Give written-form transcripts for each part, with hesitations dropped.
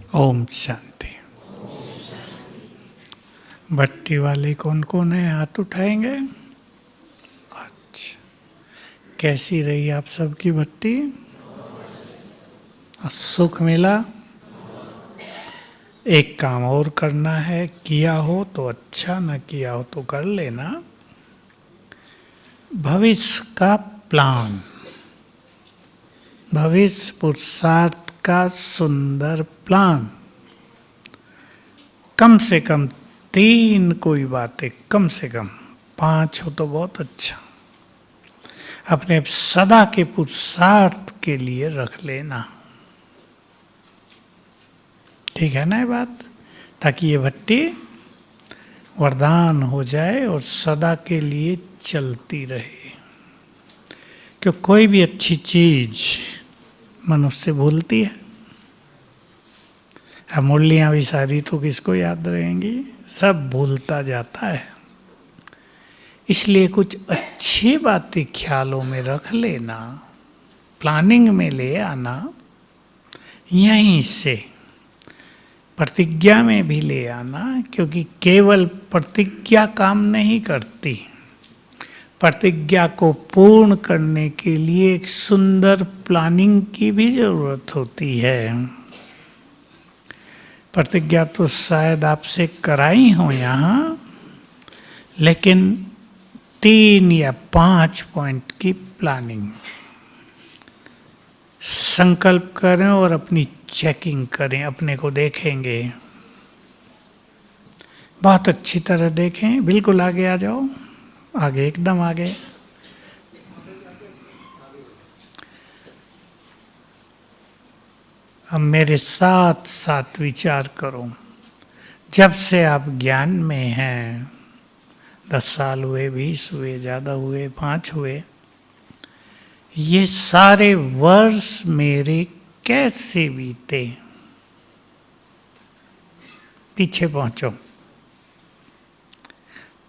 ओम शांति। भट्टी वाले कौन कौन है, हाथ उठाएंगे। अच्छा, कैसी रही आप सबकी भट्टी? सुख मिला? एक काम और करना है, किया हो तो अच्छा, न किया हो तो कर लेना। भविष्य का प्लान, भविष्य पुरुषार्थ का सुंदर प्लान। कम से कम 3 कोई बातें, कम से कम 5 हो तो बहुत अच्छा, अपने सदा के पुरुषार्थ के लिए रख लेना। ठीक है ना ये बात? ताकि ये भट्टी वरदान हो जाए और सदा के लिए चलती रहे। क्यों कोई भी अच्छी चीज मनुष्य भूलती है। अब मुरलियाँ भी सारी तो किसको याद रहेंगी, सब भूलता जाता है। इसलिए कुछ अच्छी बातें ख्यालों में रख लेना, प्लानिंग में ले आना, यहीं से प्रतिज्ञा में भी ले आना। क्योंकि केवल प्रतिज्ञा काम नहीं करती, प्रतिज्ञा को पूर्ण करने के लिए एक सुंदर प्लानिंग की भी जरूरत होती है। प्रतिज्ञा तो शायद आपसे कराई हो यहाँ, लेकिन 3 या 5 पॉइंट की प्लानिंग। संकल्प करें और अपनी चेकिंग करें, अपने को देखेंगे, बहुत अच्छी तरह देखें। बिल्कुल आगे आ जाओ, आगे, एकदम आगे। अब मेरे साथ साथ विचार करो। जब से आप ज्ञान में हैं, 10 साल हुए, 20 हुए, ज़्यादा हुए, 5 हुए, ये सारे वर्ष मेरे कैसे बीते? पीछे पहुंचो।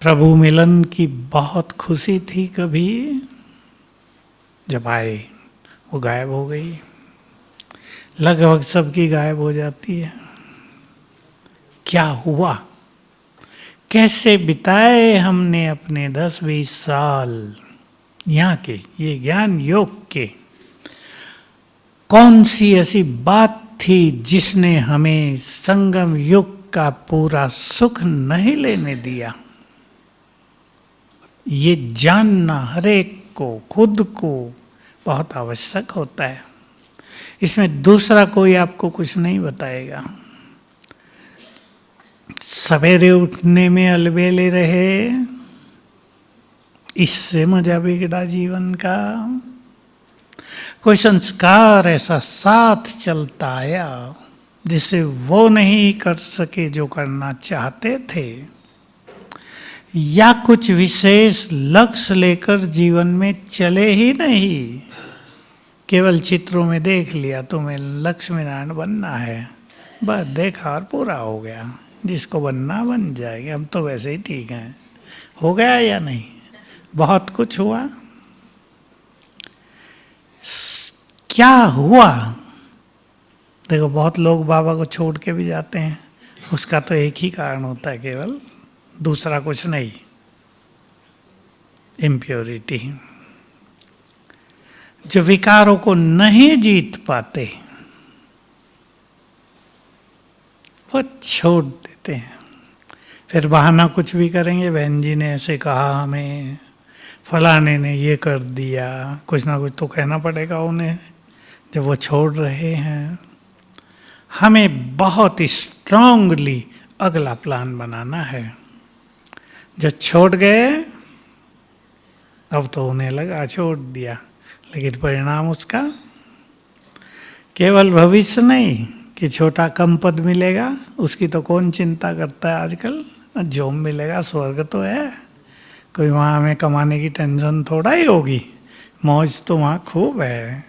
प्रभु मिलन की बहुत खुशी थी कभी, जब आए वो गायब हो गई, लगभग सबकी गायब हो जाती है। क्या हुआ? कैसे बिताए हमने अपने 10-20 साल यहाँ के, ये ज्ञान योग के? कौन सी ऐसी बात थी जिसने हमें संगम युग का पूरा सुख नहीं लेने दिया? ये जानना हर एक को, खुद को बहुत आवश्यक होता है। इसमें दूसरा कोई आपको कुछ नहीं बताएगा। सवेरे उठने में अलबेले रहे, इससे मजा बिगड़ा जीवन का। कोई संस्कार ऐसा साथ चलता आया जिससे वो नहीं कर सके जो करना चाहते थे, या कुछ विशेष लक्ष्य लेकर जीवन में चले ही नहीं, केवल चित्रों में देख लिया तुम्हें लक्ष्मी नारायण बनना है, बस देखा और पूरा हो गया। जिसको बनना बन जाएगा, हम तो वैसे ही ठीक हैं। हो गया या नहीं? बहुत कुछ हुआ। क्या हुआ? देखो, बहुत लोग बाबा को छोड़ के भी जाते हैं, उसका तो एक ही कारण होता है केवल, दूसरा कुछ नहीं, इम्प्योरिटी। जो विकारों को नहीं जीत पाते वो छोड़ देते हैं। फिर बहाना कुछ भी करेंगे, बहन जी ने ऐसे कहा, हमें फलाने ने ये कर दिया, कुछ ना कुछ तो कहना पड़ेगा उन्हें जब वो छोड़ रहे हैं। हमें बहुत स्ट्रांगली अगला प्लान बनाना है। जब छोड़ गए, अब तो उन्हें लगा छोड़ दिया, लेकिन परिणाम उसका केवल भविष्य नहीं कि छोटा कम पद मिलेगा, उसकी तो कौन चिंता करता है आजकल। जो मिलेगा, स्वर्ग तो है, कोई वहाँ हमें कमाने की टेंशन थोड़ा ही होगी, मौज तो वहाँ खूब है।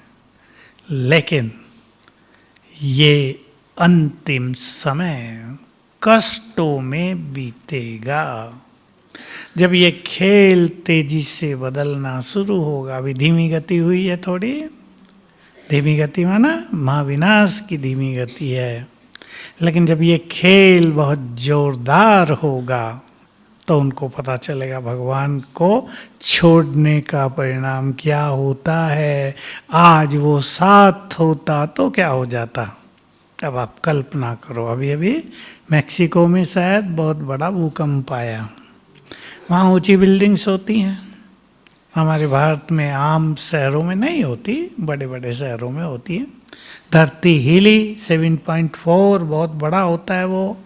लेकिन ये अंतिम समय कष्टों में बीतेगा। जब ये खेल तेजी से बदलना शुरू होगा, अभी धीमी गति हुई है थोड़ी, धीमी गति माना महाविनाश की धीमी गति है। लेकिन जब ये खेल बहुत जोरदार होगा तो उनको पता चलेगा भगवान को छोड़ने का परिणाम क्या होता है। आज वो साथ होता तो क्या हो जाता। अब आप कल्पना करो, अभी अभी मैक्सिको में शायद बहुत बड़ा भूकंप आया, वहाँ ऊंची बिल्डिंग्स होती हैं। हमारे भारत में आम शहरों में नहीं होती, बड़े बड़े शहरों में होती है। धरती हिली 7.4 बहुत बड़ा होता है वो,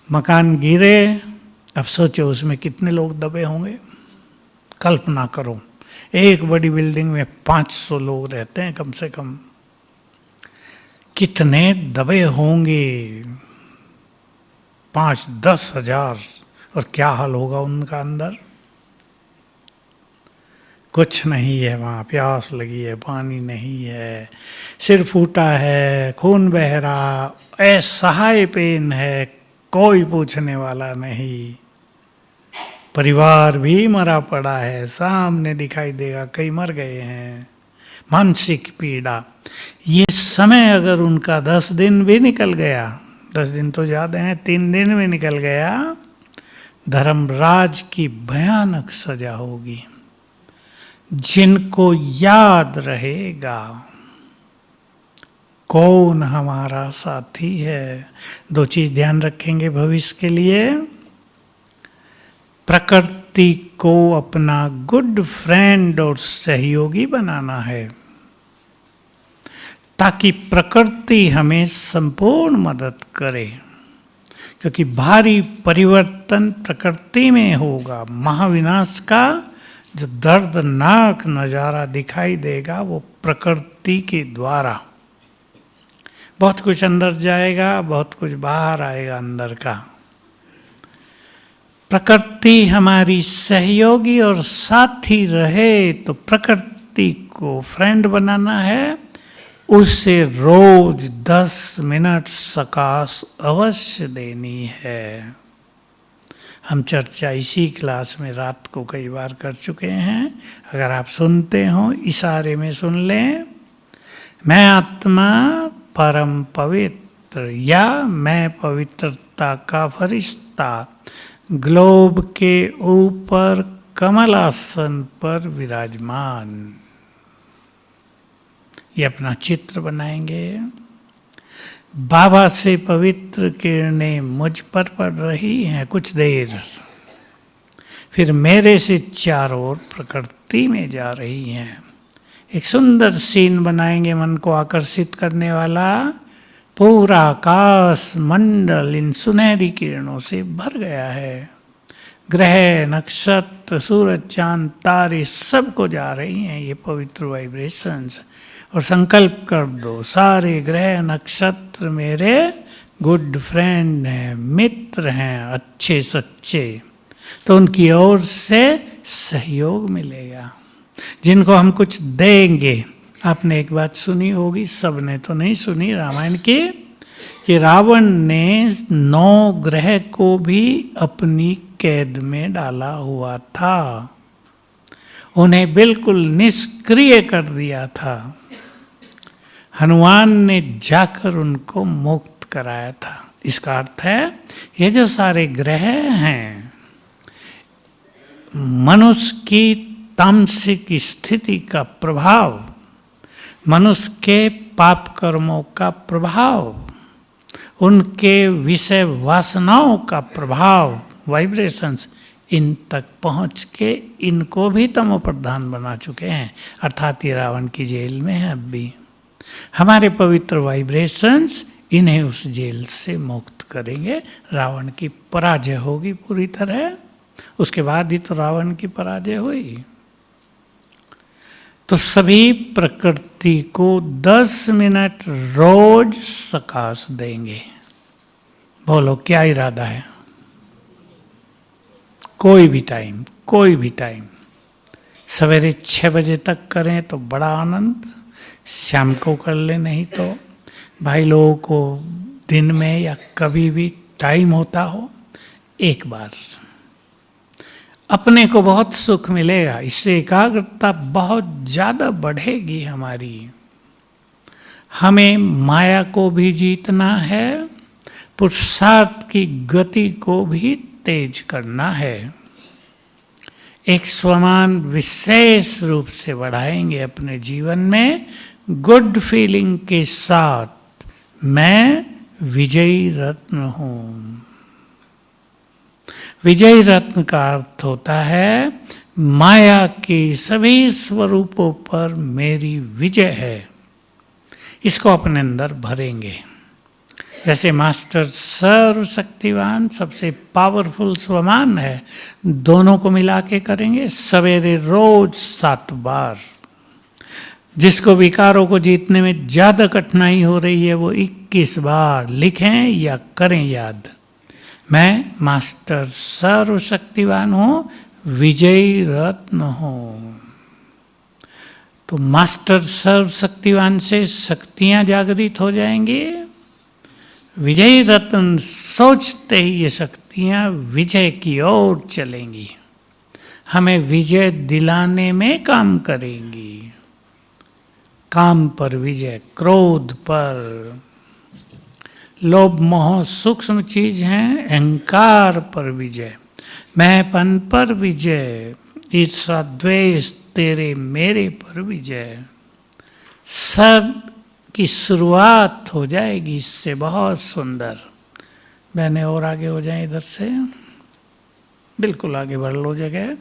मकान गिरे, अब सोचो उसमें कितने लोग दबे होंगे। कल्पना करो, एक बड़ी बिल्डिंग में 500 लोग रहते हैं कम से कम, कितने दबे होंगे, 5-10 हजार। और क्या हाल होगा उनका अंदर। कुछ नहीं है वहाँ, प्यास लगी है, पानी नहीं है, सिर फूटा है, खून बह रहा, असहाय पेन है, कोई पूछने वाला नहीं। परिवार भी मरा पड़ा है, सामने दिखाई देगा कई मर गए हैं। मानसिक पीड़ा। ये समय अगर उनका 10 दिन भी निकल गया, 10 दिन तो ज़्यादा हैं, 3 दिन में निकल गया, धर्मराज की भयानक सजा होगी। जिनको याद रहेगा कौन हमारा साथी है। 2 चीज ध्यान रखेंगे भविष्य के लिए। प्रकृति को अपना गुड फ्रेंड और सहयोगी बनाना है, ताकि प्रकृति हमें संपूर्ण मदद करे। क्योंकि भारी परिवर्तन प्रकृति में होगा। महाविनाश का जो दर्दनाक नज़ारा दिखाई देगा वो प्रकृति के द्वारा। बहुत कुछ अंदर जाएगा, बहुत कुछ बाहर आएगा अंदर का। प्रकृति हमारी सहयोगी और साथी रहे तो प्रकृति को फ्रेंड बनाना है। उसे रोज 10 मिनट सकाश अवश्य देनी है। हम चर्चा इसी क्लास में रात को कई बार कर चुके हैं। अगर आप सुनते हो इशारे में सुन लें। मैं आत्मा परम पवित्र, या मैं पवित्रता का फरिश्ता ग्लोब के ऊपर कमल आसन पर विराजमान। ये अपना चित्र बनाएंगे। बाबा से पवित्र किरणें मुझ पर पड़ रही हैं कुछ देर, फिर मेरे से चारों ओर प्रकृति में जा रही हैं। एक सुंदर सीन बनाएंगे मन को आकर्षित करने वाला। पूरा आकाश मंडल इन सुनहरी किरणों से भर गया है। ग्रह, नक्षत्र, सूरज, चांद, तारे सबको जा रही हैं ये पवित्र वाइब्रेशंस। और संकल्प कर दो, सारे ग्रह नक्षत्र मेरे गुड फ्रेंड हैं, मित्र हैं, अच्छे सच्चे। तो उनकी ओर से सहयोग मिलेगा। जिनको हम कुछ देंगे, आपने एक बात सुनी होगी, सबने तो नहीं सुनी रामायण की, कि रावण ने 9 ग्रह को भी अपनी कैद में डाला हुआ था, उन्हें बिल्कुल निष्क्रिय कर दिया था। हनुमान ने जाकर उनको मुक्त कराया था। इसका अर्थ है ये जो सारे ग्रह हैं, मनुष्य की तामसिक स्थिति का प्रभाव, मनुष्य के पाप कर्मों का प्रभाव, उनके विषय वासनाओं का प्रभाव, वाइब्रेशंस, इन तक पहुंच के इनको भी तमो प्रधान बना चुके हैं। अर्थात ये रावण की जेल में है। अब भी हमारे पवित्र वाइब्रेशंस इन्हें उस जेल से मुक्त करेंगे। रावण की पराजय होगी पूरी तरह। उसके बाद ही तो रावण की पराजय हुई। तो सभी प्रकृति को 10 मिनट रोज सकाश देंगे। बोलो क्या इरादा है? कोई भी टाइम, कोई भी टाइम। सवेरे 6 बजे तक करें तो बड़ा आनंद, शाम को कर ले, नहीं तो भाई लोगों को दिन में या कभी भी टाइम होता हो, एक बार। अपने को बहुत सुख मिलेगा। इससे एकाग्रता बहुत ज़्यादा बढ़ेगी हमारी। हमें माया को भी जीतना है पुरुषार्थ की गति को भी तेज करना है। एक स्वमान विशेष रूप से बढ़ाएंगे अपने जीवन में गुड फीलिंग के साथ, मैं विजयी रत्न हूं। विजयी रत्न का अर्थ होता है माया के सभी स्वरूपों पर मेरी विजय है। इसको अपने अंदर भरेंगे। जैसे मास्टर सर्वशक्तिवान सबसे पावरफुल स्वमान है, दोनों को मिला के करेंगे सवेरे रोज 7 बार। जिसको विकारों को जीतने में ज्यादा कठिनाई हो रही है वो 21 बार लिखें या करें याद। मैं मास्टर सर्वशक्तिवान हूं, विजयी रत्न हूं। तो मास्टर सर्वशक्तिवान से शक्तियां जागृत हो जाएंगी। विजयी रत्न सोचते ही ये शक्तियां विजय की ओर चलेंगी, हमें विजय दिलाने में काम करेंगी। काम पर विजय, क्रोध पर, लोभ मोह सूक्ष्म चीज हैं, अहंकार पर विजय, मैंपन पर विजय, ईर्ष्या द्वेष तेरे मेरे पर विजय। सब की शुरुआत हो जाएगी इससे बहुत सुंदर। बहनें और आगे हो जाएं, इधर से बिल्कुल आगे बढ़ लो, जगह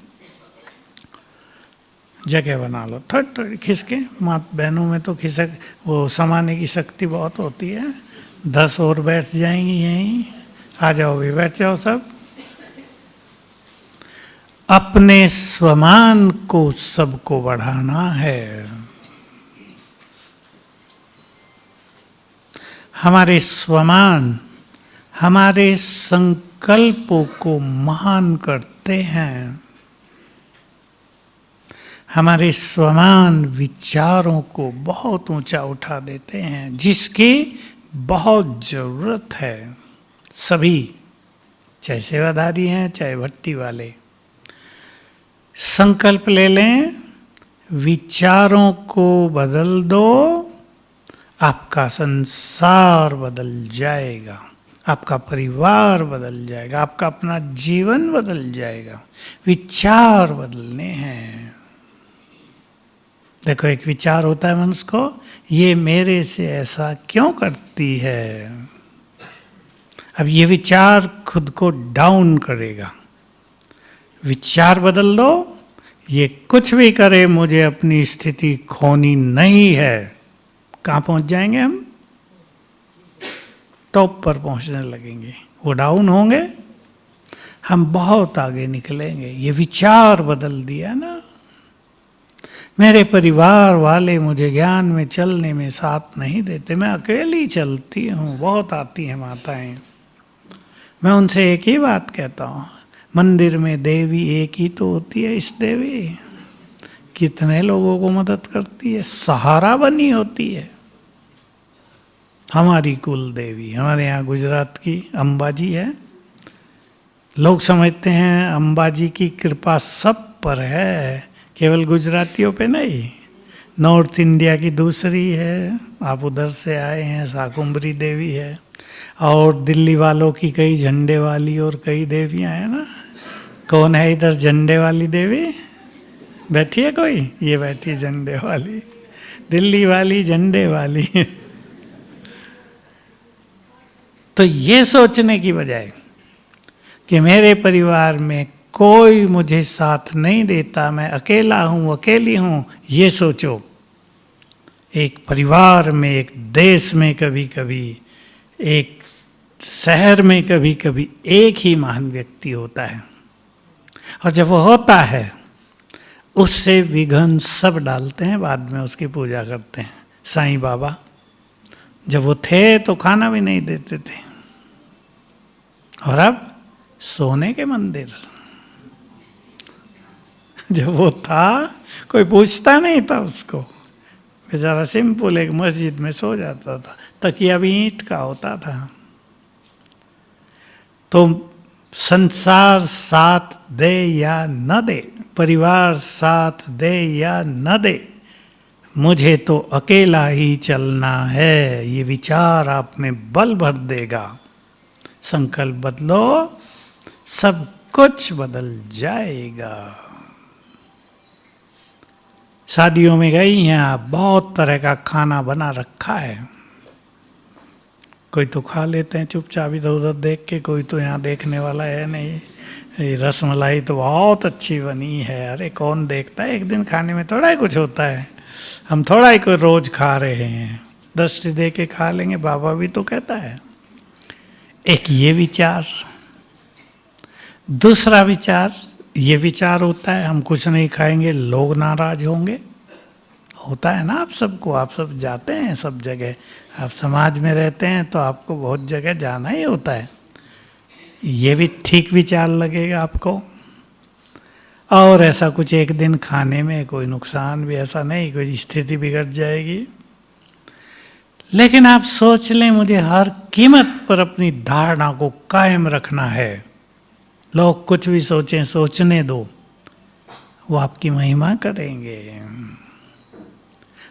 बना लो, थोड़ी खिसके। मात बहनों में तो खिसक वो समाने की शक्ति बहुत होती है। 10 और बैठ जाएंगी यहीं। आ जाओ भी, बैठ जाओ सब। अपने स्वमान को सबको बढ़ाना है। हमारे स्वमान हमारे संकल्पों को महान करते हैं। हमारे स्वमान विचारों को बहुत ऊंचा उठा देते हैं, जिसकी बहुत जरूरत है। सभी, चाहे सेवाधारी हैं चाहे भट्टी वाले, संकल्प ले लें, विचारों को बदल दो, आपका संसार बदल जाएगा, आपका परिवार बदल जाएगा, आपका अपना जीवन बदल जाएगा। विचार बदलने हैं। देखो, एक विचार होता है मनुष्य को, ये मेरे से ऐसा क्यों करती है। अब ये विचार खुद को डाउन करेगा। विचार बदल दो, ये कुछ भी करे मुझे अपनी स्थिति खोनी नहीं है। कहाँ पहुंच जाएंगे हम? टॉप पर पहुंचने लगेंगे। वो डाउन होंगे, हम बहुत आगे निकलेंगे। ये विचार बदल दिया ना। मेरे परिवार वाले मुझे ज्ञान में चलने में साथ नहीं देते, मैं अकेली चलती हूँ। बहुत आती हैं माताएं, मैं उनसे एक ही बात कहता हूँ, मंदिर में देवी एक ही तो होती है। इस देवी कितने लोगों को मदद करती है, सहारा बनी होती है। हमारी कुल देवी हमारे यहाँ गुजरात की अंबाजी है। लोग समझते हैं अंबाजी की कृपा सब पर है, केवल गुजरातियों पे नहीं। नॉर्थ इंडिया की दूसरी है, आप उधर से आए हैं, शाकुंभरी देवी है। और दिल्ली वालों की कई झंडे वाली और कई देवियां हैं ना। कौन है इधर झंडे वाली देवी? बैठी है कोई? ये बैठी झंडे वाली, दिल्ली वाली झंडे वाली। तो ये सोचने की बजाय कि मेरे परिवार में कोई मुझे साथ नहीं देता, मैं अकेला हूं, अकेली हूं, ये सोचो। एक परिवार में, एक देश में कभी कभी, एक शहर में कभी कभी एक ही महान व्यक्ति होता है, और जब वो होता है उससे विघ्न सब डालते हैं, बाद में उसकी पूजा करते हैं। साईं बाबा जब वो थे तो खाना भी नहीं देते थे, और अब सोने के मंदिर। जब वो था कोई पूछता नहीं था उसको, बेचारा सिंपल एक मस्जिद में सो जाता था, तकिया भी ईंट का होता था। तो संसार साथ दे या न दे, परिवार साथ दे या न दे, मुझे तो अकेला ही चलना है, ये विचार आप में बल भर देगा। संकल्प बदलो, सब कुछ बदल जाएगा। शादियों में गई यहाँ बहुत तरह का खाना बना रखा है, कोई तो खा लेते हैं चुपचाप इधर उधर देख के, कोई तो यहाँ देखने वाला है नहीं। ये रसमलाई तो बहुत अच्छी बनी है, अरे कौन देखता है, एक दिन खाने में थोड़ा ही कुछ होता है, हम थोड़ा ही कोई रोज खा रहे हैं, दृष्टि दे के खा लेंगे, बाबा भी तो कहता है। एक ये विचार। दूसरा विचार, ये विचार होता है हम कुछ नहीं खाएंगे लोग नाराज होंगे, होता है ना आप सबको, आप सब जाते हैं सब जगह, आप समाज में रहते हैं तो आपको बहुत जगह जाना ही होता है, ये भी ठीक विचार लगेगा आपको। और ऐसा कुछ एक दिन खाने में कोई नुकसान भी ऐसा नहीं, कोई स्थिति बिगड़ जाएगी। लेकिन आप सोच लें मुझे हर कीमत पर अपनी धारणा को कायम रखना है, लोग कुछ भी सोचें, सोचने दो, वो आपकी महिमा करेंगे,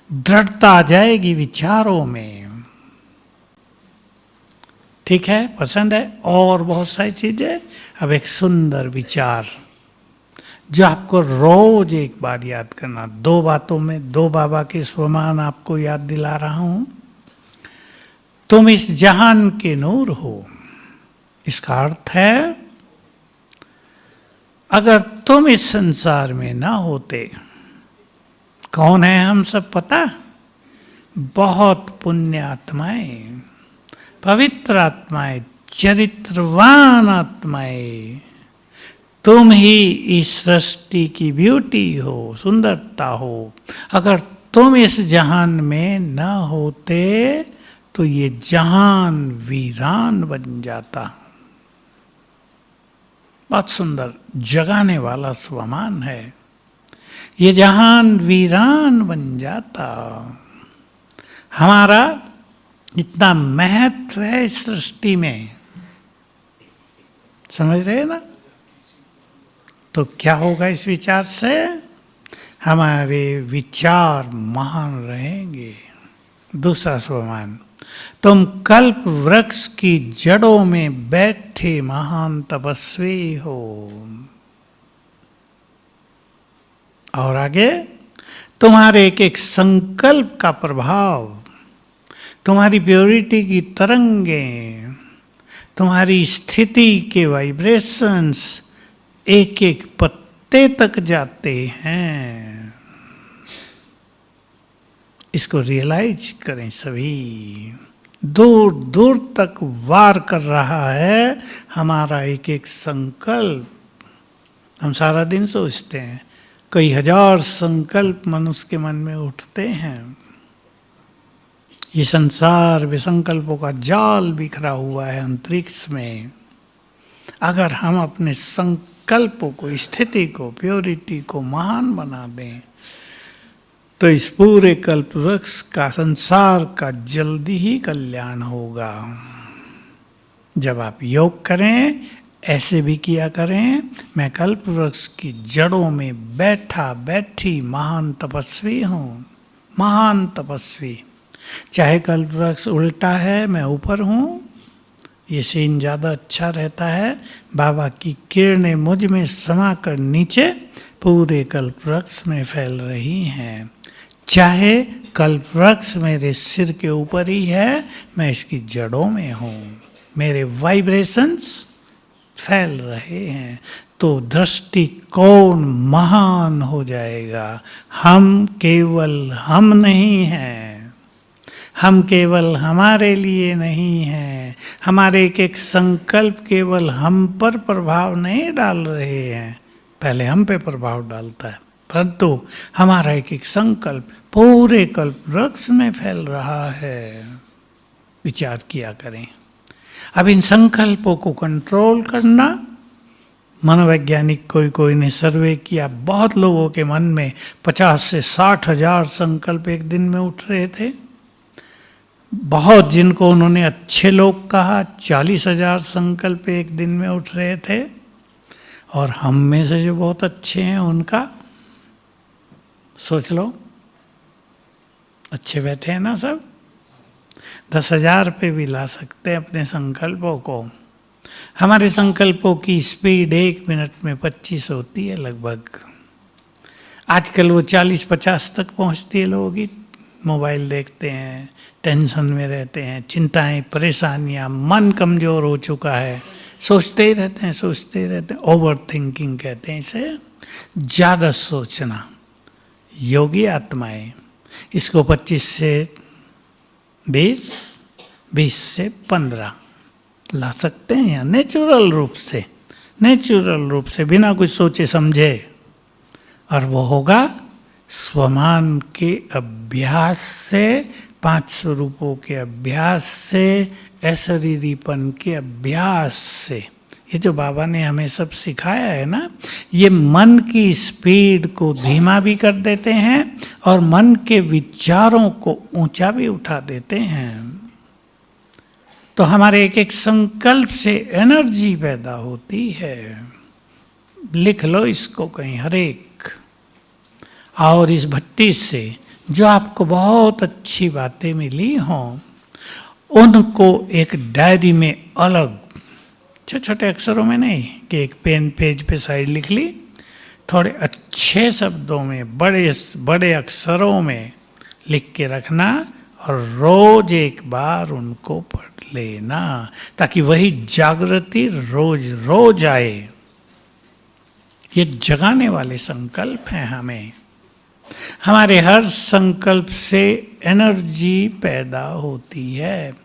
दृढ़ता आ जाएगी विचारों में। ठीक है, पसंद है। और बहुत सारी चीजें। अब एक सुंदर विचार जो आपको रोज एक बार याद करना, दो बातों में दो बाबा के स्वमान आपको याद दिला रहा हूं। तुम इस जहान के नूर हो, इसका अर्थ है अगर तुम इस संसार में ना होते, कौन है हम सब पता? बहुत पुण्य आत्माएं, पवित्र आत्माएं, चरित्रवान आत्माएं, तुम ही इस सृष्टि की ब्यूटी हो, सुंदरता हो। अगर तुम इस जहान में न होते तो ये जहान वीरान बन जाता। बहुत सुंदर जगाने वाला स्वमान है। ये जहान वीरान बन जाता। हमारा इतना महत्व है इस सृष्टि में, समझ रहे हैं ना? तो क्या होगा इस विचार से? हमारे विचार महान रहेंगे। दूसरा स्वमान, तुम कल्प वृक्ष की जड़ों में बैठे महान तपस्वी हो। और आगे, तुम्हारे एक एक संकल्प का प्रभाव, तुम्हारी प्योरिटी की तरंगें, तुम्हारी स्थिति के वाइब्रेशंस एक एक पत्ते तक जाते हैं। इसको रियलाइज करें सभी। दूर दूर तक वार कर रहा है हमारा एक एक संकल्प। हम सारा दिन सोचते हैं, कई हजार संकल्प मनुष्य के मन में उठते हैं। ये संसार विसंकल्पों का जाल बिखरा हुआ है अंतरिक्ष में। अगर हम अपने संकल्पों को, स्थिति को, प्योरिटी को महान बना दें तो इस पूरे कल्प वृक्ष का, संसार का जल्दी ही कल्याण होगा। जब आप योग करें ऐसे भी किया करें, मैं कल्प वृक्ष की जड़ों में बैठा बैठी महान तपस्वी हूँ, महान तपस्वी। चाहे कल्प वृक्ष उल्टा है, मैं ऊपर हूँ, ये सीन ज़्यादा अच्छा रहता है। बाबा की किरणें मुझ में समा कर नीचे पूरे कल्प वृक्ष में फैल रही हैं। चाहे कल्प वृक्ष मेरे सिर के ऊपर ही है, मैं इसकी जड़ों में हूँ, मेरे वाइब्रेशंस फैल रहे हैं, तो दृष्टिकोण महान हो जाएगा। हम केवल हम नहीं हैं, हम केवल हमारे लिए नहीं हैं, हमारे एक एक संकल्प केवल हम पर प्रभाव नहीं डाल रहे हैं, पहले हम पे प्रभाव डालता है, परंतु हमारा एक एक संकल्प पूरे कल्प वृक्ष में फैल रहा है। विचार किया करें। अब इन संकल्पों को कंट्रोल करना, मनोवैज्ञानिक कोई ने सर्वे किया, बहुत लोगों के मन में 50 से 60 हजार संकल्प एक दिन में उठ रहे थे। बहुत जिनको उन्होंने अच्छे लोग कहा, 40,000 संकल्प एक दिन में उठ रहे थे। और हम में से जो बहुत अच्छे हैं उनका सोच लो, अच्छे बैठे हैं ना सब, 10,000 पे भी ला सकते हैं अपने संकल्पों को। हमारे संकल्पों की स्पीड 1 मिनट में 25 होती है लगभग। आजकल वो 40-50 तक पहुंचती है। लोगों की मोबाइल देखते हैं, टेंशन में रहते हैं, चिंताएं, परेशानियां, मन कमजोर हो चुका है, सोचते ही रहते हैं, सोचते ही रहते हैं। ओवर थिंकिंग कहते हैं इसे, ज़्यादा सोचना। योगी आत्माएं इसको 25 से 20, 20 से 15 ला सकते हैं या नेचुरल रूप से बिना कुछ सोचे समझे। और वो होगा स्वमान के अभ्यास से, 5 स्वरूपों के अभ्यास से, अशरीरीपन के अभ्यास से। ये जो बाबा ने हमें सब सिखाया है ना, ये मन की स्पीड को धीमा भी कर देते हैं और मन के विचारों को ऊंचा भी उठा देते हैं। तो हमारे एक एक संकल्प से एनर्जी पैदा होती है। लिख लो इसको कहीं, हर एक। और इस भट्टी से जो आपको बहुत अच्छी बातें मिली हों, उनको एक डायरी में अलग, छोटे छोटे अक्षरों में नहीं कि एक पेन पेज पे साइड लिख ली, थोड़े अच्छे शब्दों में, बड़े बड़े अक्षरों में लिख के रखना और रोज एक बार उनको पढ़ लेना, ताकि वही जागृति रोज रोज आए। ये जगाने वाले संकल्प हैं हमें। हमारे हर संकल्प से एनर्जी पैदा होती है।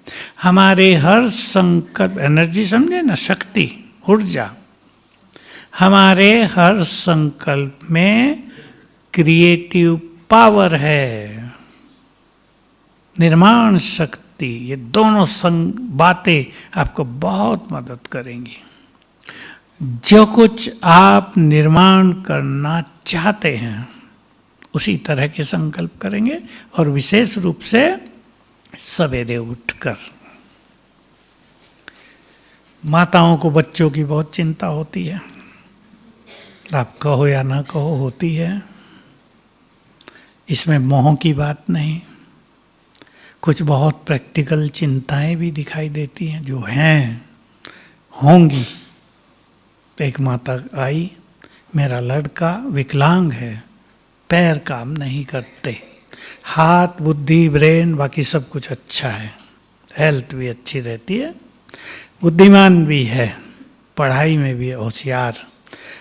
हमारे हर संकल्प, एनर्जी समझे ना, शक्ति, ऊर्जा। हमारे हर संकल्प में क्रिएटिव पावर है, निर्माण शक्ति। ये दोनों बातें आपको बहुत मदद करेंगी। जो कुछ आप निर्माण करना चाहते हैं उसी तरह के संकल्प करेंगे, और विशेष रूप से सवेरे उठकर। माताओं को बच्चों की बहुत चिंता होती है, आप कहो या ना कहो, होती है। इसमें मोह की बात नहीं। कुछ बहुत प्रैक्टिकल चिंताएं भी दिखाई देती हैं, जो हैं, होंगी। एक माता आई, मेरा लड़का विकलांग है, पैर काम नहीं करते, हाथ, बुद्धि, ब्रेन, बाकी सब कुछ अच्छा है, हेल्थ भी अच्छी रहती है, बुद्धिमान भी है, पढ़ाई में भी होशियार।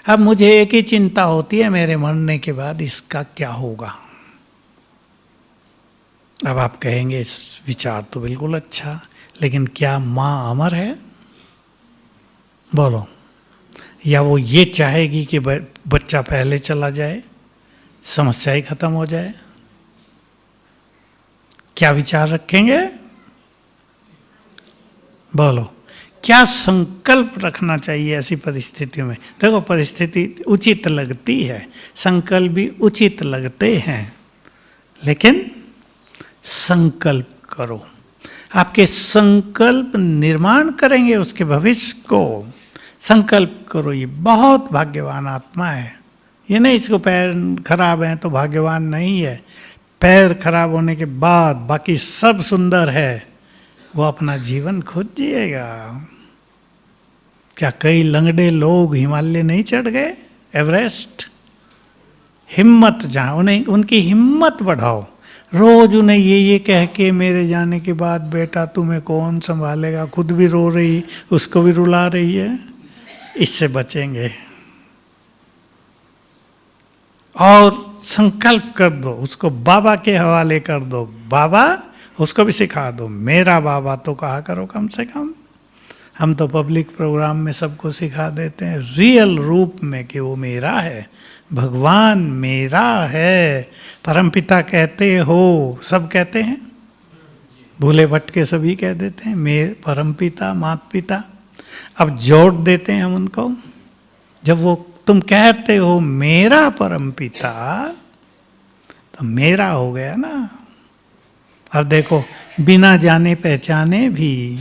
अब मुझे एक ही चिंता होती है, मेरे मरने के बाद इसका क्या होगा। अब आप कहेंगे इस विचार तो बिल्कुल अच्छा, लेकिन क्या माँ अमर है? बोलो। या वो ये चाहेगी कि बच्चा पहले चला जाए, समस्या ही खत्म हो जाए? क्या विचार रखेंगे? बोलो। क्या संकल्प रखना चाहिए ऐसी परिस्थिति में? देखो, परिस्थिति उचित लगती है, संकल्प भी उचित लगते हैं, लेकिन संकल्प करो। आपके संकल्प निर्माण करेंगे उसके भविष्य को। संकल्प करो। ये बहुत भाग्यवान आत्मा है। ये नहीं इसको पैर खराब हैं तो भाग्यवान नहीं है। पैर खराब होने के बाद बाकी सब सुंदर है, वो अपना जीवन खुद जिएगा। क्या कई लंगड़े लोग हिमालय नहीं चढ़ गए, एवरेस्ट? हिम्मत, जहाँ उन्हें, उनकी हिम्मत बढ़ाओ। रोज उन्हें ये कह के, मेरे जाने के बाद बेटा तुम्हें कौन संभालेगा, खुद भी रो रही, उसको भी रुला रही है। इससे बचेंगे। और संकल्प कर दो, उसको बाबा के हवाले कर दो। बाबा, उसको भी सिखा दो, मेरा बाबा तो कहा करो कम से कम। हम तो पब्लिक प्रोग्राम में सबको सिखा देते हैं रियल रूप में कि वो मेरा है, भगवान मेरा है, परमपिता कहते हो, सब कहते हैं, भूले भटके सभी कह देते हैं, मेरे परमपिता, माता पिता। अब जोड़ देते हैं हम उनको। जब वो तुम कहते हो मेरा परमपिता, तो मेरा हो गया ना। अब देखो, बिना जाने पहचाने भी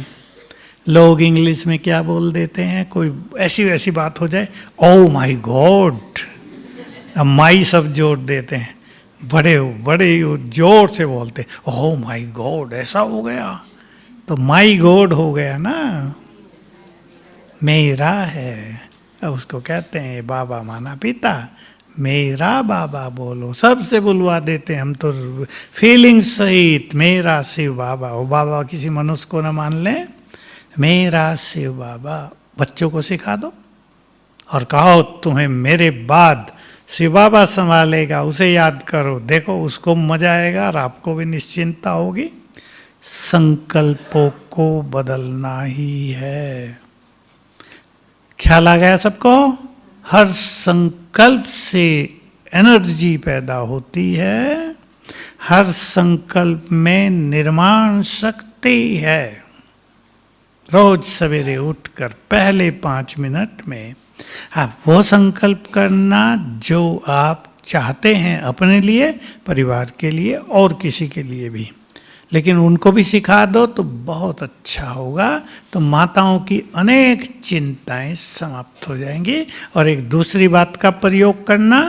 लोग इंग्लिश में क्या बोल देते हैं, कोई ऐसी वैसी बात हो जाए, ओ माई गॉड, अब माई सब जोड़ देते हैं, बड़े बड़े जोर से बोलते, ओ माई गॉड, ऐसा हो गया, तो माई गॉड हो गया ना। मेरा है। अब उसको कहते हैं बाबा माना पिता, मेरा बाबा बोलो, सबसे बुलवा देते हैं हम तो फीलिंग सहित, मेरा शिव बाबा। वो बाबा किसी मनुष्य को ना मान ले, मेरा शिव बाबा। बच्चों को सिखा दो और कहो तुम्हें मेरे बाद शिव बाबा संभालेगा, उसे याद करो, देखो उसको मजा आएगा और आपको भी निश्चिंतता होगी। संकल्पों को बदलना ही है। ख्याल आ गया सबको? हर संकल्प से एनर्जी पैदा होती है, हर संकल्प में निर्माण शक्ति है। रोज सवेरे उठकर पहले 5 मिनट में आप वो संकल्प करना जो आप चाहते हैं अपने लिए, परिवार के लिए और किसी के लिए भी। लेकिन उनको भी सिखा दो तो बहुत अच्छा होगा, तो माताओं की अनेक चिंताएं समाप्त हो जाएंगी। और एक दूसरी बात का प्रयोग करना,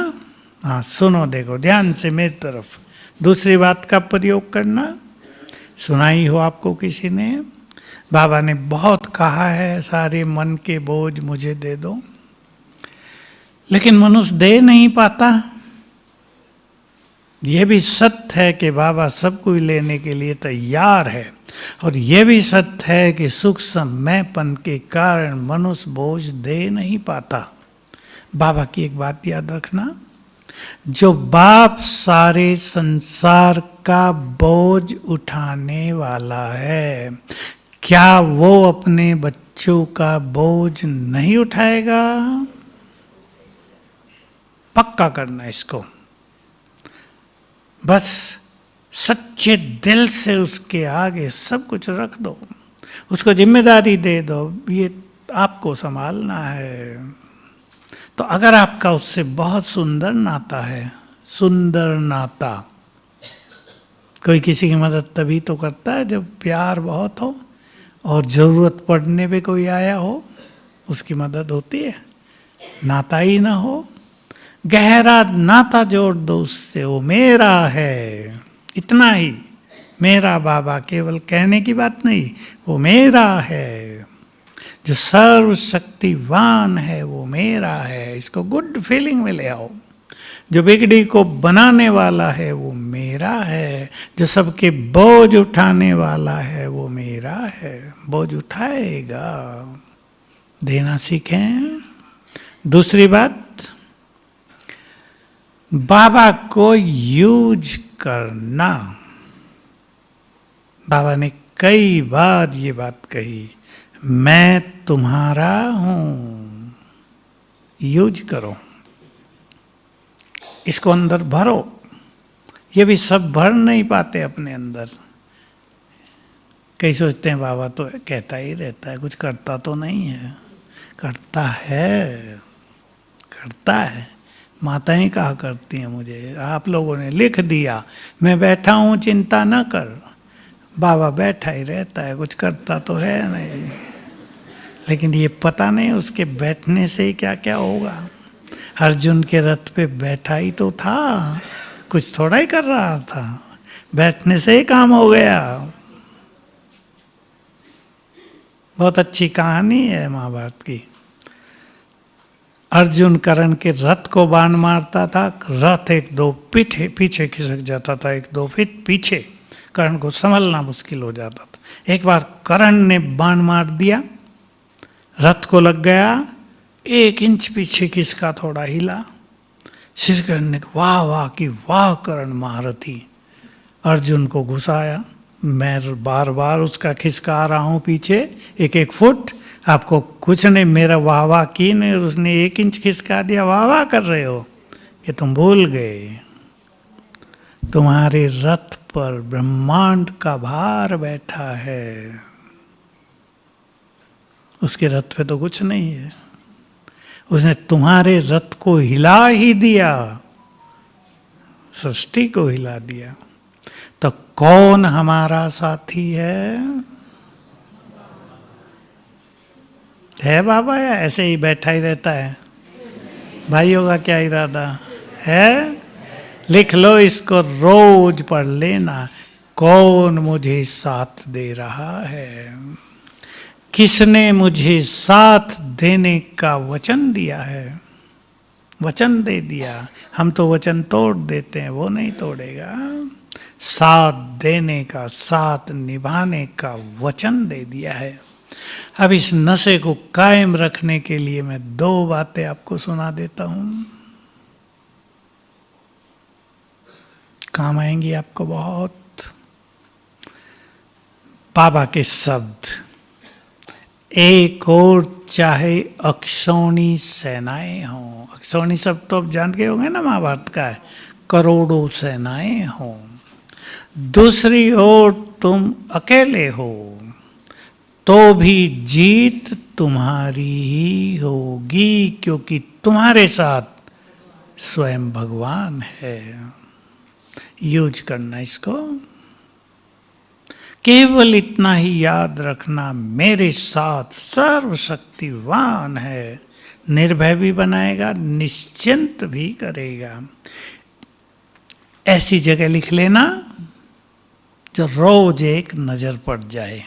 हाँ सुनो, देखो ध्यान से मेरी तरफ, दूसरी बात का प्रयोग करना सुनाई हो आपको किसी ने, बाबा ने बहुत कहा है सारे मन के बोझ मुझे दे दो, लेकिन मनुष्य दे नहीं पाता। यह भी सत्य है कि बाबा सब कुछ लेने के लिए तैयार है, और यह भी सत्य है कि सुख समयपन के कारण मनुष्य बोझ दे नहीं पाता। बाबा की एक बात याद रखना, जो बाप सारे संसार का बोझ उठाने वाला है, क्या वो अपने बच्चों का बोझ नहीं उठाएगा? पक्का करना इसको, बस सच्चे दिल से उसके आगे सब कुछ रख दो, उसको जिम्मेदारी दे दो, ये आपको संभालना है। तो अगर आपका उससे बहुत सुंदर नाता है, सुंदर नाता, कोई किसी की मदद तभी तो करता है जब प्यार बहुत हो और ज़रूरत पड़ने पे कोई आया हो, उसकी मदद होती है। नाता ही ना हो, गहरा नाता जोड़ दो उससे, वो मेरा है, इतना ही। मेरा बाबा केवल कहने की बात नहीं, वो मेरा है, जो सर्वशक्तिवान है वो मेरा है। इसको गुड फीलिंग में ले आओ। जो बिगड़ी को बनाने वाला है वो मेरा है, जो सबके बोझ उठाने वाला है वो मेरा है। बोझ उठाएगा, देना सीखें। दूसरी बात, बाबा को यूज करना। बाबा ने कई बार ये बात कही, मैं तुम्हारा हूं, यूज करो, इसको अंदर भरो। ये भी सब भर नहीं पाते अपने अंदर। कई सोचते हैं बाबा तो कहता ही रहता है, कुछ करता तो नहीं है। करता है, करता है। माताएं कहा करती हैं मुझे, आप लोगों ने लिख दिया, मैं बैठा हूँ चिंता न कर। बाबा बैठा ही रहता है, कुछ करता तो है नहीं, लेकिन ये पता नहीं उसके बैठने से क्या क्या होगा। अर्जुन के रथ पे बैठा ही तो था, कुछ थोड़ा ही कर रहा था, बैठने से ही काम हो गया। बहुत अच्छी कहानी है महाभारत की। अर्जुन कर्ण के रथ को बाण मारता था, रथ 1-2 पीछे खिसक जाता था, 1-2 फीट पीछे, कर्ण को संभलना मुश्किल हो जाता था। एक बार कर्ण ने बाण मार दिया, रथ को लग गया, 1 इंच पीछे खिसका, थोड़ा हिला। श्री कृष्ण ने वाह वाह की वाह कर्ण महारथी। अर्जुन को घुसाया, मैं बार बार उसका खिसका रहा हूँ पीछे 1-1 फुट, आपको कुछ नहीं, मेरा वाह वाह की नहीं, उसने 1 इंच खिसका दिया, वाह वाह कर रहे हो। ये तुम भूल गए, तुम्हारे रथ पर ब्रह्मांड का भार बैठा है, उसके रथ पे तो कुछ नहीं है, उसने तुम्हारे रथ को हिला ही दिया, सृष्टि को हिला दिया। तो कौन हमारा साथी है बाबा, या ऐसे ही बैठा ही रहता है? भाइयों का क्या इरादा है? लिख लो इसको, रोज पढ़ लेना, कौन मुझे साथ दे रहा है। किसने मुझे साथ देने का वचन दिया है, वचन दे दिया। हम तो वचन तोड़ देते हैं, वो नहीं तोड़ेगा। साथ देने का, साथ निभाने का वचन दे दिया है। अब इस नशे को कायम रखने के लिए मैं 2 बातें आपको सुना देता हूं, काम आएंगी आपको बहुत। बाबा के शब्द, एक और चाहे अक्षौणी सेनाएं हों, अक्षौणी शब्द तो आप जान के होंगे ना, महाभारत का है, करोड़ों सेनाएं हों, दूसरी ओर तुम अकेले हो तो भी जीत तुम्हारी ही होगी, क्योंकि तुम्हारे साथ स्वयं भगवान है। यूज करना इसको, केवल इतना ही याद रखना, मेरे साथ सर्वशक्तिवान है, निर्भय भी बनाएगा, निश्चिंत भी करेगा। ऐसी जगह लिख लेना जो रोज एक नजर पड़ जाए,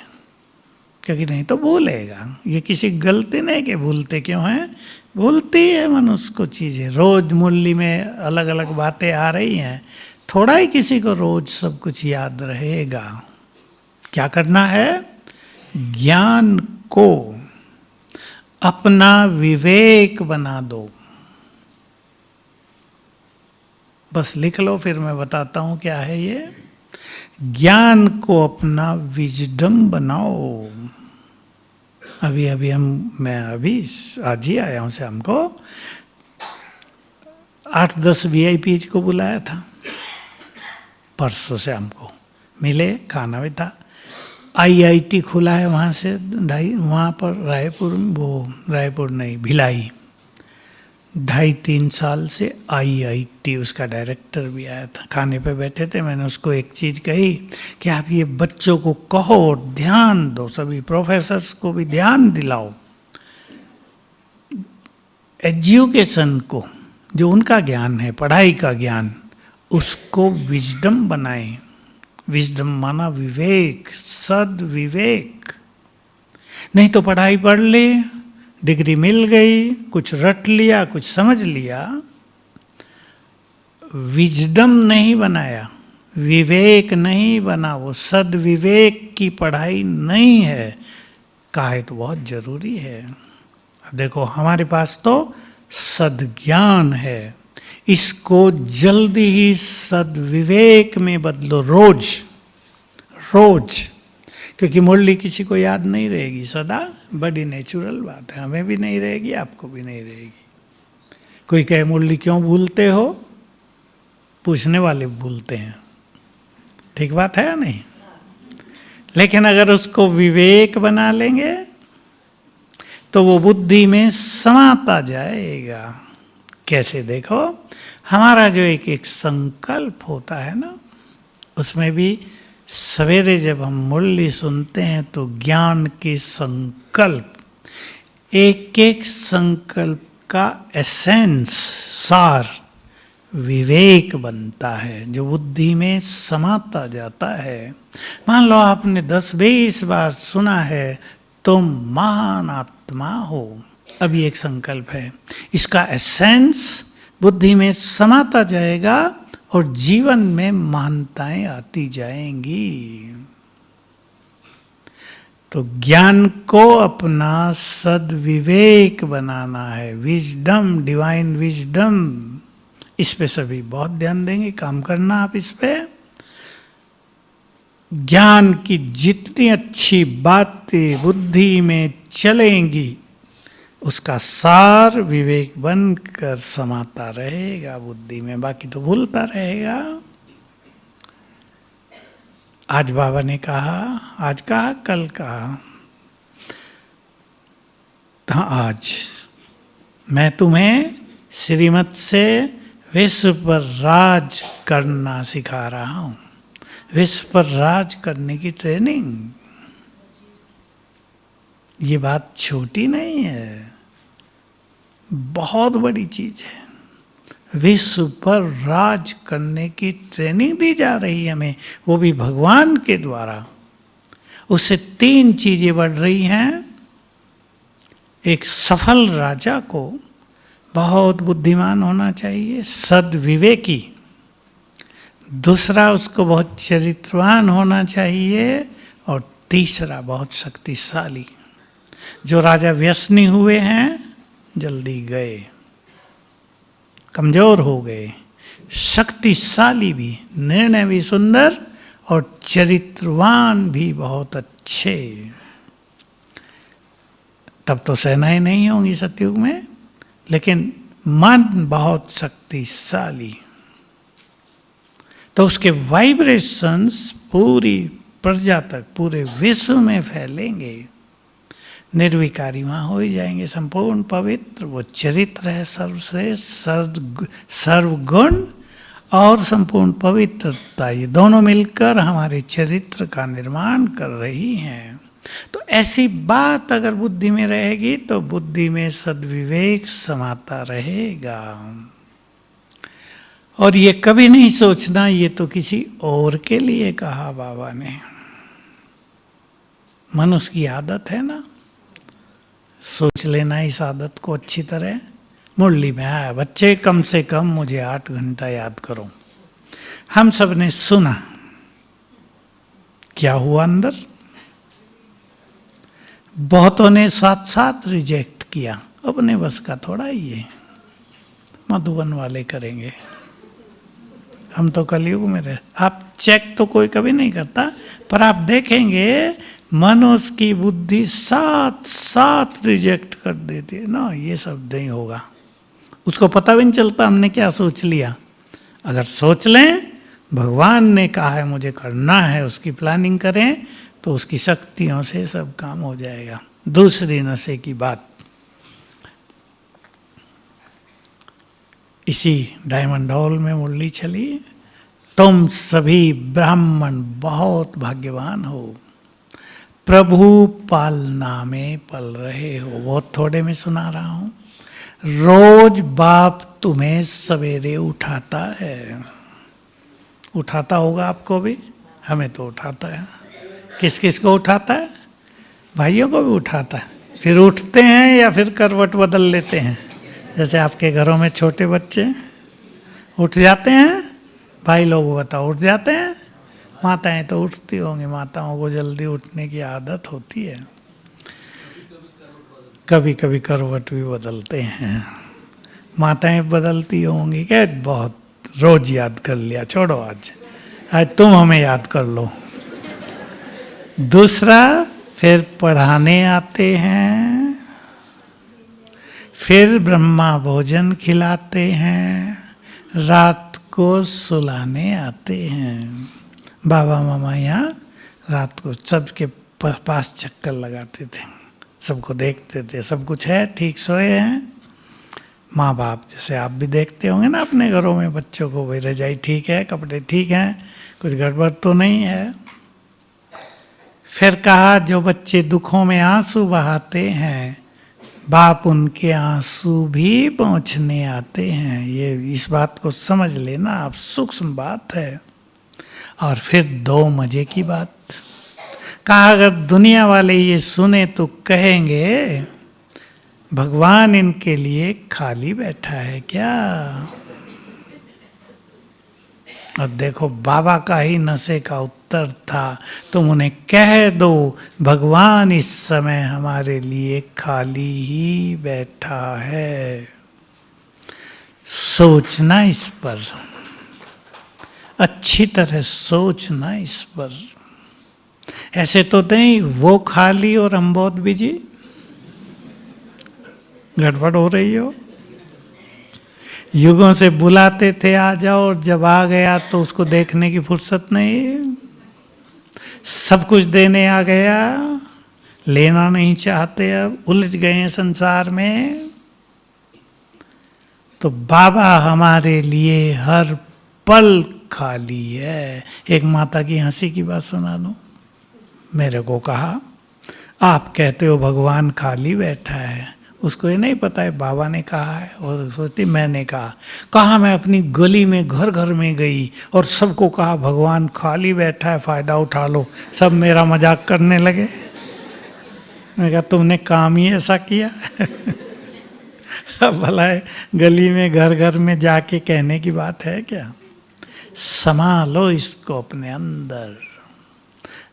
क्योंकि नहीं तो भूलेगा। ये किसी गलती नहीं कि भूलते क्यों हैं, भूलती है मनुष्य को चीजें। रोज मुरली में अलग अलग बातें आ रही हैं, थोड़ा ही किसी को रोज सब कुछ याद रहेगा। क्या करना है, ज्ञान को अपना विवेक बना दो। बस लिख लो, फिर मैं बताता हूं क्या है ये। ज्ञान को अपना विजडम बनाओ। अभी मैं आज ही आया हूं शाम को, 8-10 VIP को बुलाया था, परसों शाम को मिले, खाना भी था। IIT खुला है वहाँ से वहाँ पर रायपुर नहीं, भिलाई, 2.5-3 साल से IIT, उसका डायरेक्टर भी आया था। खाने पे बैठे थे, मैंने उसको एक चीज़ कही कि आप ये बच्चों को कहो, ध्यान दो, सभी प्रोफेसर्स को भी ध्यान दिलाओ, एजुकेशन को, जो उनका ज्ञान है, पढ़ाई का ज्ञान, उसको विजडम बनाएं। विजडम माना विवेक, सद विवेक। नहीं तो पढ़ाई पढ़ ले, डिग्री मिल गई, कुछ रट लिया, कुछ समझ लिया, विजडम नहीं बनाया, विवेक नहीं बना, वो सद विवेक की पढ़ाई नहीं है। कहा है तो बहुत जरूरी है। अब देखो हमारे पास तो सद्ज्ञान है, इसको जल्दी ही सद्विवेक में बदलो, रोज रोज, क्योंकि मुरली किसी को याद नहीं रहेगी सदा, बड़ी नेचुरल बात है, हमें भी नहीं रहेगी, आपको भी नहीं रहेगी। कोई कहे मुरली क्यों भूलते हो, पूछने वाले भूलते हैं, ठीक बात है या नहीं? लेकिन अगर उसको विवेक बना लेंगे तो वो बुद्धि में समाता जाएगा। कैसे, देखो हमारा जो एक संकल्प होता है ना, उसमें भी सवेरे जब हम मुरली सुनते हैं तो ज्ञान के संकल्प, एक एक संकल्प का एसेंस, सार विवेक बनता है, जो बुद्धि में समाता जाता है। मान लो आपने 10-20 बार सुना है तुम महान आत्मा हो, अभी एक संकल्प है, इसका एसेंस बुद्धि में समाता जाएगा और जीवन में महानताएं आती जाएंगी। तो ज्ञान को अपना सद्विवेक बनाना है, विजडम, डिवाइन विजडम, इस पे सभी बहुत ध्यान देंगे, काम करना आप इस पे। ज्ञान की जितनी अच्छी बातें बुद्धि में चलेंगी, उसका सार विवेक बनकर समाता रहेगा बुद्धि में, बाकी तो भूलता रहेगा। आज बाबा ने कहा, आज कहा कल कहा, हाँ आज मैं तुम्हें श्रीमत से विश्व पर राज करना सिखा रहा हूं। विश्व पर राज करने की ट्रेनिंग, ये बात छोटी नहीं है, बहुत बड़ी चीज है। विश्व पर राज करने की ट्रेनिंग दी जा रही है हमें, वो भी भगवान के द्वारा। उससे 3 चीजें बढ़ रही हैं, एक सफल राजा को बहुत बुद्धिमान होना चाहिए, सद्विवेकी। दूसरा, उसको बहुत चरित्रवान होना चाहिए। और तीसरा, बहुत शक्तिशाली। जो राजा व्यसनी हुए हैं जल्दी गए, कमजोर हो गए। शक्तिशाली भी, निर्णय भी सुंदर और चरित्रवान भी बहुत अच्छे। तब तो सेनाएं नहीं होंगी सतयुग में, लेकिन मन बहुत शक्तिशाली, तो उसके वाइब्रेशंस पूरी प्रजा तक, पूरे विश्व में फैलेंगे। निर्विकारी वहाँ हो ही जाएंगे, संपूर्ण पवित्र। वो चरित्र है सर्वश्रेष्ठ, सर्वगुण और संपूर्ण पवित्रता, ये दोनों मिलकर हमारे चरित्र का निर्माण कर रही हैं। तो ऐसी बात अगर बुद्धि में रहेगी तो बुद्धि में सद्विवेक समाता रहेगा। और ये कभी नहीं सोचना ये तो किसी और के लिए कहा बाबा ने। मनुष्य की आदत है ना, सोच लेना इस आदत को अच्छी तरह। मुरली में आया, बच्चे कम से कम मुझे 8 घंटा याद करो। हम सब ने सुना, क्या हुआ अंदर? बहुतों ने साथ साथ रिजेक्ट किया। अपने बस का थोड़ा ही है, मधुबन वाले करेंगे, हम तो कलयुग में रहे। आप चेक तो कोई कभी नहीं करता, पर आप देखेंगे मनुष्य की बुद्धि साथ साथ रिजेक्ट कर देती है ना, ये सब नहीं होगा। उसको पता भी नहीं चलता हमने क्या सोच लिया। अगर सोच लें भगवान ने कहा है मुझे करना है, उसकी प्लानिंग करें, तो उसकी शक्तियों से सब काम हो जाएगा। दूसरी नशे की बात, इसी डायमंड हॉल में मुरली चली, तुम सभी ब्राह्मण बहुत भाग्यवान हो, प्रभु पालना में पल रहे हो। बहुत थोड़े में सुना रहा हूं। रोज बाप तुम्हें सवेरे उठाता है, उठाता होगा आपको भी, हमें तो उठाता है। किस किस को उठाता है? भाइयों को भी उठाता है। फिर उठते हैं या फिर करवट बदल लेते हैं। जैसे आपके घरों में छोटे बच्चे उठ जाते हैं, भाई लोग बताओ उठ जाते हैं? माताएं तो उठती होंगी, माताओं को जल्दी उठने की आदत होती है। कभी कभी करवट भी बदलते हैं, माताएं बदलती होंगी क्या? बहुत, रोज याद कर लिया, छोड़ो आज तुम हमें याद कर लो। दूसरा, फिर पढ़ाने आते हैं, फिर ब्रह्मा भोजन खिलाते हैं, रात को सुलाने आते हैं। बाबा मामा यहाँ रात को सबके पास चक्कर लगाते थे, सबको देखते थे, सब कुछ है ठीक, सोए हैं। माँ बाप जैसे आप भी देखते होंगे ना अपने घरों में बच्चों को, भाई रजाई ठीक है, कपड़े ठीक हैं, कुछ गड़बड़ तो नहीं है। फिर कहा जो बच्चे दुखों में आंसू बहाते हैं, बाप उनके आंसू भी पोंछने आते हैं। ये इस बात को समझ लेना आप, सूक्ष्म बात है। और फिर 2 मजे की बात कहा, अगर दुनिया वाले ये सुने तो कहेंगे भगवान इनके लिए खाली बैठा है क्या? और देखो बाबा का ही नशे का उत्तर था, तुम उन्हें कह दो भगवान इस समय हमारे लिए खाली ही बैठा है। सोचना इस पर, अच्छी तरह सोचना इस पर। ऐसे तो नहीं वो खाली और हम बहुत बिजी, गड़बड़ हो रही हो। युगों से बुलाते थे आ जाओ, और जब आ गया तो उसको देखने की फुर्सत नहीं, सब कुछ देने आ गया, लेना नहीं चाहते, अब उलझ गए हैं संसार में। तो बाबा हमारे लिए हर पल खाली है। एक माता की हंसी की बात सुना दूं। मेरे को कहा आप कहते हो भगवान खाली बैठा है, उसको ये नहीं पता है बाबा ने कहा है, और सोचती मैंने कहा मैं अपनी गली में घर घर में गई और सबको कहा भगवान खाली बैठा है, फायदा उठा लो। सब मेरा मजाक करने लगे। मैं कहा तुमने काम ही ऐसा किया। अब भला है गली में घर घर में जाके कहने की बात है क्या? संभालो इसको अपने अंदर।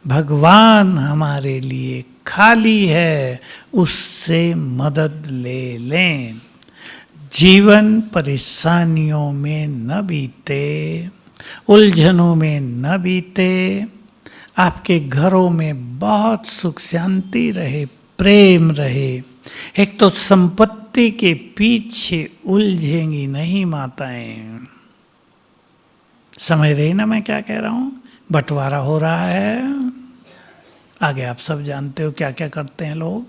भगवान हमारे लिए खाली है, उससे मदद ले लें। जीवन परेशानियों में न बीते, उलझनों में न बीते। आपके घरों में बहुत सुख शांति रहे, प्रेम रहे। एक तो संपत्ति के पीछे उलझेंगी नहीं माताएं। समझ रही ना मैं क्या कह रहा हूं? बंटवारा हो रहा है, आगे आप सब जानते हो क्या क्या करते हैं लोग।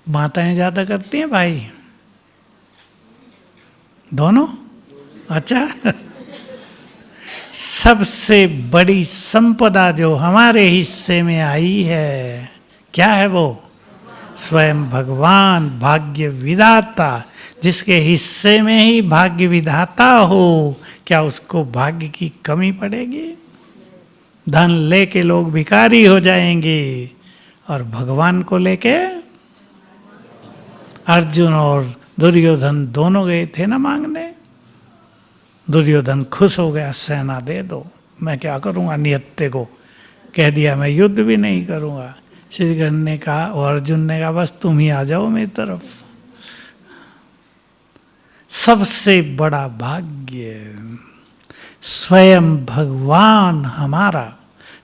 माताएं ज्यादा करती हैं भाई? दोनों? अच्छा। सबसे बड़ी संपदा जो हमारे हिस्से में आई है, क्या है वो? स्वयं भगवान भाग्य विधाता। जिसके हिस्से में ही भाग्य विधाता हो, क्या उसको भाग्य की कमी पड़ेगी? धन लेके लोग भिखारी हो जाएंगे, और भगवान को लेके अर्जुन और दुर्योधन दोनों गए थे ना मांगने। दुर्योधन खुश हो गया, सेना दे दो, मैं क्या करूंगा, निहत्ते को कह दिया मैं युद्ध भी नहीं करूंगा। श्री कृष्ण ने कहा, और अर्जुन ने कहा बस तुम ही आ जाओ मेरी तरफ। सबसे बड़ा भाग्य स्वयं भगवान हमारा,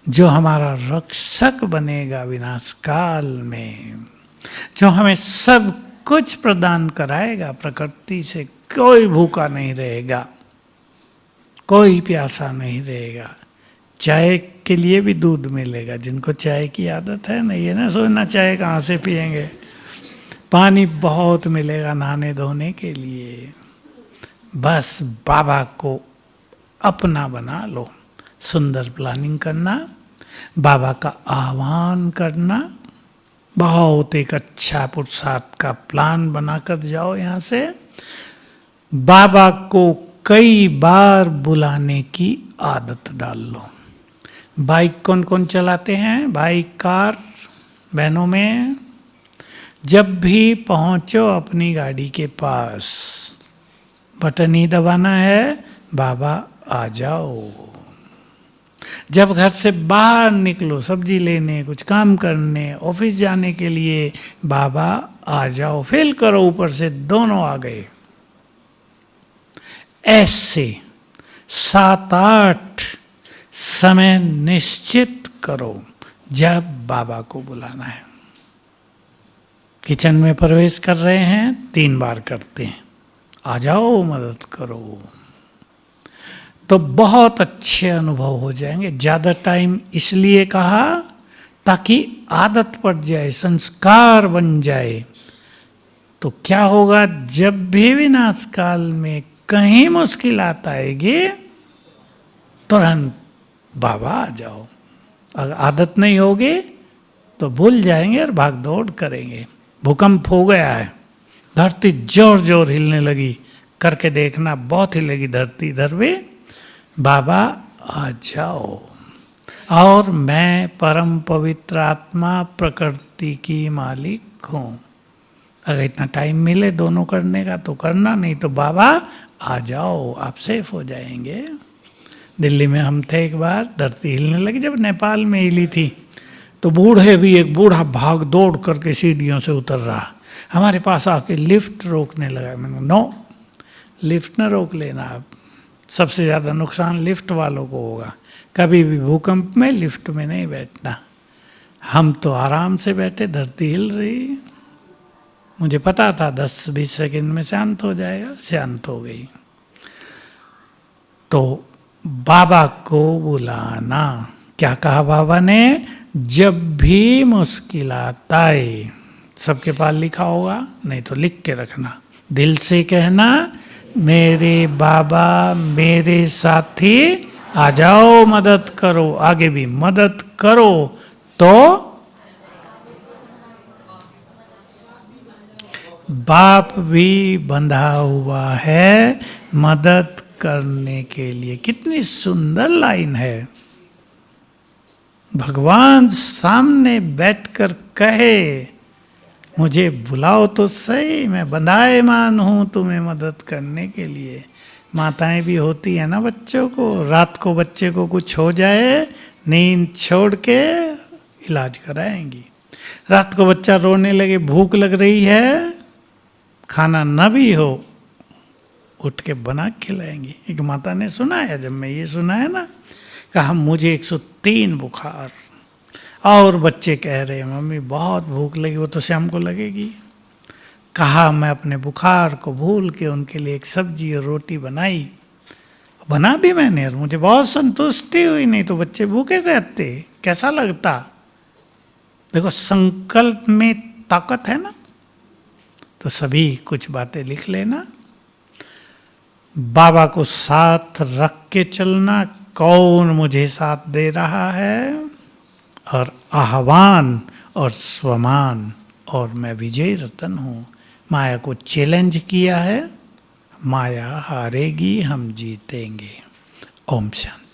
जो हमारा रक्षक बनेगा विनाश काल में, जो हमें सब कुछ प्रदान कराएगा। प्रकृति से कोई भूखा नहीं रहेगा, कोई प्यासा नहीं रहेगा। चाय के लिए भी दूध मिलेगा। जिनको चाय की आदत है ना, ये ना सोचना चाय कहाँ से पिएंगे। पानी बहुत मिलेगा नहाने धोने के लिए। बस बाबा को अपना बना लो। सुंदर प्लानिंग करना, बाबा का आह्वान करना, बहुत एक अच्छा पुरुषार्थ का प्लान बनाकर जाओ यहाँ से। बाबा को कई बार बुलाने की आदत डाल लो। बाइक कौन कौन चलाते हैं? बाइक, कार, बहनों में जब भी पहुंचो अपनी गाड़ी के पास, बटन ही दबाना है, बाबा आ जाओ। जब घर से बाहर निकलो, सब्जी लेने, कुछ काम करने, ऑफिस जाने के लिए, बाबा आ जाओ। फील करो ऊपर से दोनों आ गए। ऐसे 7-8 समय निश्चित करो जब बाबा को बुलाना है। किचन में प्रवेश कर रहे हैं, 3 बार करते हैं, आ जाओ मदद करो, तो बहुत अच्छे अनुभव हो जाएंगे। ज़्यादा टाइम इसलिए कहा ताकि आदत पड़ जाए, संस्कार बन जाए। तो क्या होगा, जब भी विनाश काल में कहीं मुश्किलात आएगी, तुरंत बाबा आ जाओ। अगर आदत नहीं होगी तो भूल जाएंगे और भाग दौड़ करेंगे। भूकंप हो गया है, धरती जोर जोर हिलने लगी, करके देखना, बहुत हिलेगी धरती। इधर भी बाबा आ जाओ। और मैं परम पवित्र आत्मा प्रकृति की मालिक हूँ। अगर इतना टाइम मिले दोनों करने का तो करना, नहीं तो बाबा आ जाओ, आप सेफ हो जाएंगे। दिल्ली में हम थे एक बार, धरती हिलने लगी जब नेपाल में हिली थी, तो बूढ़े भी, एक बूढ़ा भाग दौड़ करके सीढ़ियों से उतर रहा, हमारे पास आके लिफ्ट रोकने लगा। मैंने नो, लिफ्ट न रोक लेना आप, सबसे ज़्यादा नुकसान लिफ्ट वालों को होगा। कभी भी भूकंप में लिफ्ट में नहीं बैठना। हम तो आराम से बैठे, धरती हिल रही, मुझे पता था 10-20 सेकंड में शांत हो जाएगा, शांत हो गई। तो बाबा को बुलाना, क्या कहा बाबा ने, जब भी मुश्किलात आए, सबके पास लिखा होगा, नहीं तो लिख के रखना, दिल से कहना, मेरे बाबा मेरे साथी, आ जाओ मदद करो, आगे भी मदद करो। तो बाप भी बंधा हुआ है मदद करने के लिए। कितनी सुंदर लाइन है। भगवान सामने बैठकर कहे, मुझे बुलाओ तो सही, मैं बंधाएमान हूँ तुम्हें मदद करने के लिए। माताएं भी होती है ना बच्चों को, रात को बच्चे को कुछ हो जाए, नींद छोड़ के इलाज कराएंगी। रात को बच्चा रोने लगे, भूख लग रही है, खाना न भी हो, उठ के बना खिलाएंगी। एक माता ने सुनाया, जब मैं ये सुनाया ना, कहा मुझे 103 बुखार, और बच्चे कह रहे हैं मम्मी बहुत भूख लगी, वो तो शाम को लगेगी। कहा मैं अपने बुखार को भूल के उनके लिए एक सब्जी और रोटी बनाई, बना दी मैंने, और मुझे बहुत संतुष्टि हुई, नहीं तो बच्चे भूखे रहते, कैसा लगता। देखो संकल्प में ताकत है ना। तो सभी कुछ बातें लिख लेना। बाबा को साथ रख के चलना, कौन मुझे साथ दे रहा है, और आह्वान और स्वमान, और मैं विजय रतन हूँ। माया को चैलेंज किया है, माया हारेगी, हम जीतेंगे। ओम शांति।